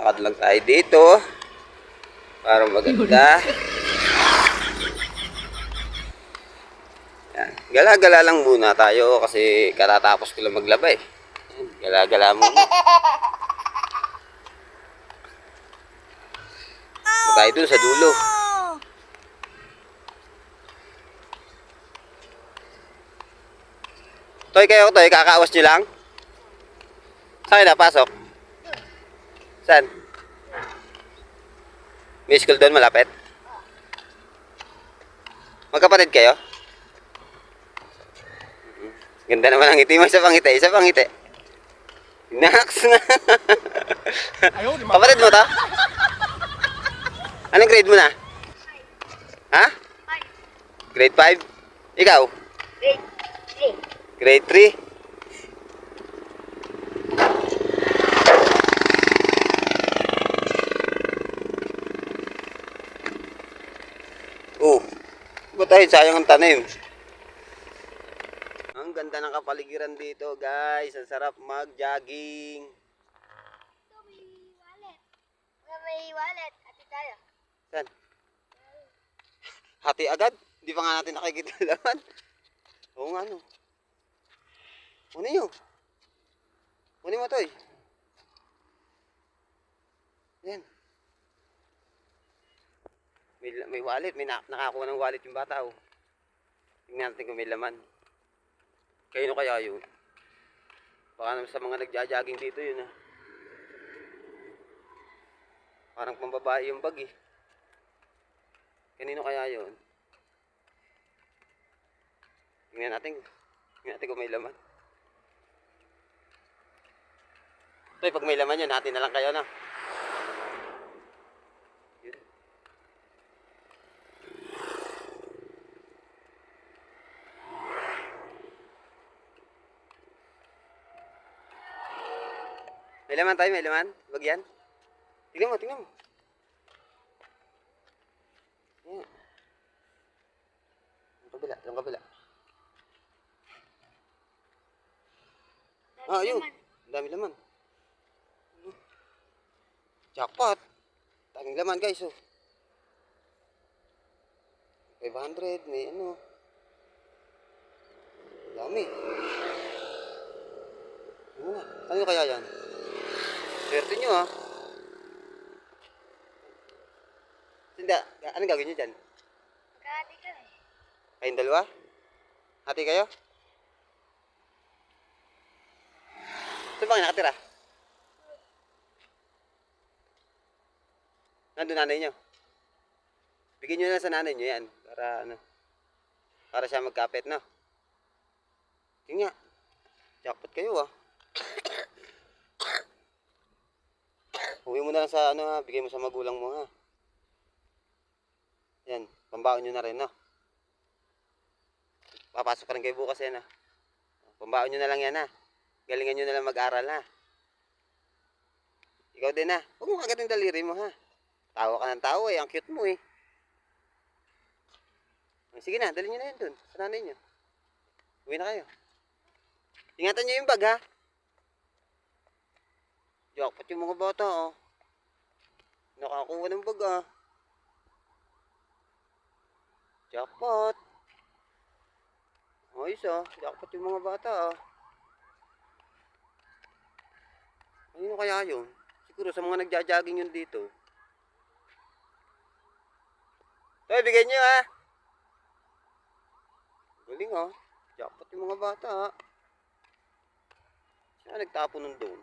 Lakad lang tayo dito. Para maganda. Yan. Gala-gala lang muna tayo kasi katatapos ko lang maglaba eh. Gala-gala muna. Tayo dun sa dulo. Toy, kayo, Toy, kakaawas nyo lang? Saan kayo napasok? Saan? May school doon malapit? Magkapatid kayo? Ganda naman ang ngiti mo. Isa pang ngiti, isa pang ngiti. Naks na. Kapatid mo to? Anong grade mo na? Ha? Grade 5? Ikaw? Grade 3? Oh, ba't tayo sayang ang tanim? Ang ganda ng kapaligiran dito guys. Ang sarap mag-jogging. May wallet. Ati tayo. Saan? Hati agad? Hindi pa nga natin nakikita laman. Oo nga no. Kunin nyo. Kunin mo to eh. Yan. May wallet. Nakakuha ng wallet yung bata oh. Tingnan natin kung may laman. Kayo kaya yun? Baka naman sa mga nagja-jogging dito yun ah. Parang pambabae yung bag eh. Kanino kaya yun? Tingnan natin kung may laman. Toy, pag may laman yun, natin na lang kayo na. Yun. May laman tayo, may laman? Wag yan. Tingnan mo, tingnan mo. Yan. Yung kabila. Ah, yun. Dami laman. Jackpot. Daming laman guys, oh. 500, may ano. Dami. Ano kaya yan? Swerte nyo, ha? Hindi, anong gagawin nyo dyan? Magkahati kami. Kayong dalawa? Hati kayo? Saan ba kayo nakatira? Nandun nanay nyo. Bigyan nyo na sa nanay nyo yan. Para ano. Para siya magkapit, no? Yun nga. Jackpot kayo, ah. Uwi mo na lang sa ano, ha. Bigay mo sa magulang mo, ha. Yan. Pambaon nyo na rin, no? Papasok pa rin kayo bukas yan, ha. Pambaon nyo na lang yan, ha. Galingan nyo na lang mag-aral, ha. Ikaw din, ha. Huwag mo kagad yung daliri mo, ha. Tawa ka ng tawa, eh. Ang cute mo, eh. Sige na, dalhin nyo na yun dun. Sa nanay nyo. Uwi na kayo. Ingatan nyo yung bag, ha. Jackpot yung mga bata, oh. Nakakuha ng bag, ah. Jackpot. Ayos, ah. Jackpot yung mga bata, ah. Ano kaya yun? Siguro sa mga nagja-jogging yun dito. Toy, bigyan nyo, ha. Galing, ah. Jackpot yung mga bata, ah. Siya nagtapo nun doon.